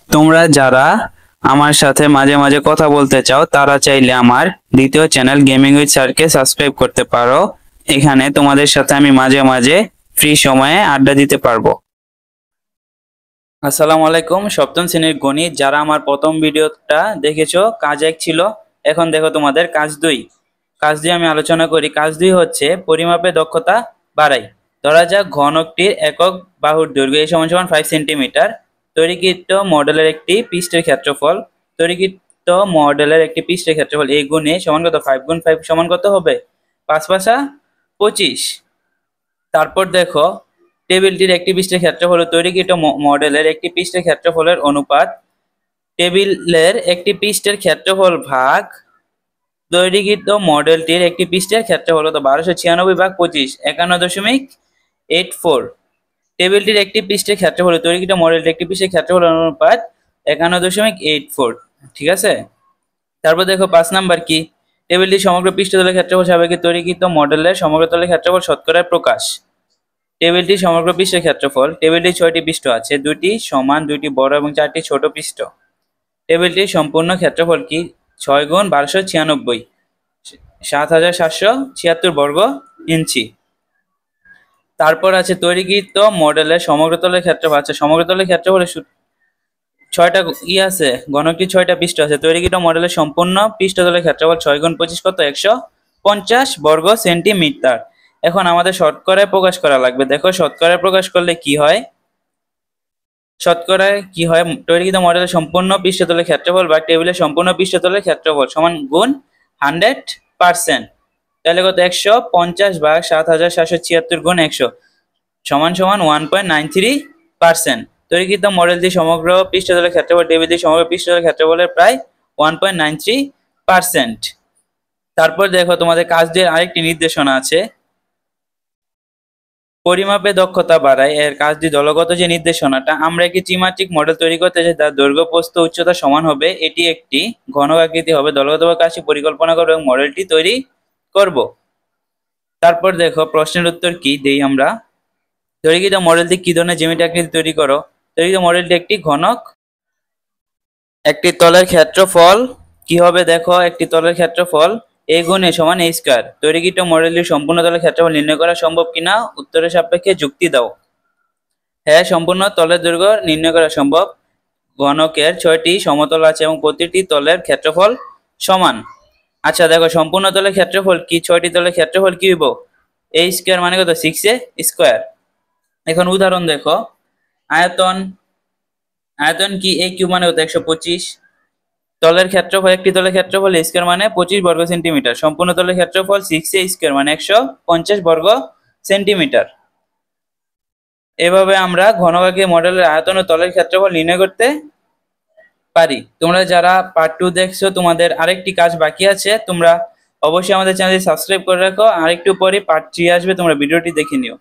তোমরা যারা আমার সাথে মাঝে মাঝে কথা বলতে চাও তারা চাইলে আমার দ্বিতীয় চ্যানেল গেমিং উইথ স্যারকে সাবস্ক্রাইব করতে পারো। এখানে তোমাদের সাথে আমি মাঝে মাঝে ফ্রি সময়ে আড্ডা দিতে পারবো। আসসালামু আলাইকুম, সপ্তম শ্রেণীর গণিত যারা আমার প্রথম ভিডিওটা দেখেছো কাজ 1 ছিল, এখন দেখো তোমাদের কাজ 2। কাজ 2 আমি আলোচনা করি। কাজ 2 হচ্ছে পরিমাপে দক্ষতা বাড়াই। ধরা যাক ঘনকটির একক বাহুর দৈর্ঘ্য এই সমান সমান 5 সেন্টিমিটার। তৈরিকৃত মডেলের একটি পৃষ্ঠের ক্ষেত্রফল এই গুণে সমান কত? 5 গুণ 5 সমান কত হবে? 5 5 25। তারপর দেখো টেবিলটির একটি পৃষ্ঠের ক্ষেত্রফল তৈরিকৃত মডেলের একটি পৃষ্ঠের ক্ষেত্রফলের অনুপাত টেবিলের একটি পৃষ্ঠের ক্ষেত্রফল ভাগ তৈরিকৃত মডেলটির একটি পৃষ্ঠের ক্ষেত্রফল হলো 1296 ভাগ 25 51.84। টেবিলটির একটি পৃষ্ঠের ক্ষেত্রফল তৈরিকৃত মডেলটির একটি পৃষ্ঠের ক্ষেত্রফল অনুপাত 51.84। ঠিক আছে। তারপর দেখো 5 নাম্বার কি? টেবিলটির সমগ্র পৃষ্ঠতলের ক্ষেত্রফল সাপেক্ষে তৈরিকৃত মডেলের সমগ্র তলের ক্ষেত্রফল শতকরায় প্রকাশ। টেবিলটির সমগ্র পৃষ্ঠের ক্ষেত্রফল, টেবিলটির 6টি পৃষ্ঠ আছে, 2টি সমান, 2টি বড় এবং 4টি ছোট পৃষ্ঠ। টেবিলটির সম্পূর্ণ ক্ষেত্রফল কি? 6 গুণ 1296, 7776 বর্গ ইঞ্চি। তারপর আছে তৈরিকৃত মডেলের সমগ্র তলের ক্ষেত্রফল। আচ্ছা, সমগ্র তলের ক্ষেত্রফল 6টা আছে, ঘনকটি 6টা পৃষ্ঠ আছে। তৈরিকৃত মডেলের সম্পূর্ণ পৃষ্ঠতলের ক্ষেত্রফল 6 গুণ 25 কত? 150 বর্গ সেন্টিমিটার। এখন আমাদের শতকরায় প্রকাশ করা লাগবে। দেখো শতকরায় প্রকাশ করলে কি হয়? শতকরায় কি হয়? তৈরিকৃত মডেলের সম্পূর্ণ পৃষ্ঠতলের ক্ষেত্রফল বা টেবিলের সম্পূর্ণ পৃষ্ঠতলের ক্ষেত্রফল সমান গুণ 100%। তাহলে কত? 150 ভাগ 7776 গুণ 100 সমান সমান 1.93%। তৈরিকৃত মডেলটি সমগ্র পৃষ্ঠতলের ক্ষেত্রফল টেবিলটি সমগ্র পৃষ্ঠতলের ক্ষেত্রফলের প্রায় 1.93%। তারপর দেখো তোমাদের কাজ দিয়ে আরেকটি নির্দেশনা আছে, পরিমাপে দক্ষতা বাড়ায়। এর কাজটি দলগত যে নির্দেশনাটা, আমরা একটি ত্রিমাত্রিক মডেল তৈরি করতে চাই তার দৈর্ঘ্য প্রস্থ উচ্চতা সমান হবে। এটি একটি ঘনক আকৃতি হবে। দলগতভাবে কাজটি পরিকল্পনা করব এবং মডেলটি তৈরি করব। তারপর দেখো প্রশ্নের উত্তর কি দেই আমরা। তৈরিকৃত মডেলটি কি ধরনের জ্যামিতি আকৃতি তৈরি করো? তৈরিকৃত মডেলটি একটি ঘনক। একটি তলের ক্ষেত্রফল কি হবে? দেখো একটি তলের ক্ষেত্রফল a গুণ a সমান a স্কয়ার। তৈরিকৃত মডেলটির সম্পূর্ণ তলের ক্ষেত্রফল নির্ণয় করা সম্ভব কিনা উত্তরের সাপেক্ষে যুক্তি দাও। হ্যাঁ, সম্পূর্ণ তলের দৈর্ঘ্য নির্ণয় করা সম্ভব। ঘনকের 6টি সমতল আছে এবং প্রতিটি তলের ক্ষেত্রফল সমান। আচ্ছা দেখো সম্পূর্ণ তলের ক্ষেত্রফল কি? 6টি তলের ক্ষেত্রফল কি হইব? a স্কয়ার মানে কত? 6a square. এখন উদাহরণ দেখো, আয়তন কি? a কিউব মানে কত? 125। তলের ক্ষেত্রফল, একটি তলের ক্ষেত্রফল a স্কয়ার মানে 25 বর্গ সেন্টিমিটার। সম্পূর্ণ তলের ক্ষেত্রফল 6a স্কয়ার মানে 150 বর্গ সেন্টিমিটার। এভাবে আমরা ঘনকাকৃতি মডেলের আয়তন ও তলের ক্ষেত্রফল নির্ণয় করতে পারি। তোমরা যারা পার্ট 2 দেখছো, তোমাদের আরেকটি কাজ বাকি আছে। তোমরা অবশ্যই আমাদের চ্যানেলটি সাবস্ক্রাইব করে রাখো। আরেকটু পরে পার্ট 3 আসবে, তোমরা ভিডিওটি দেখে নিও।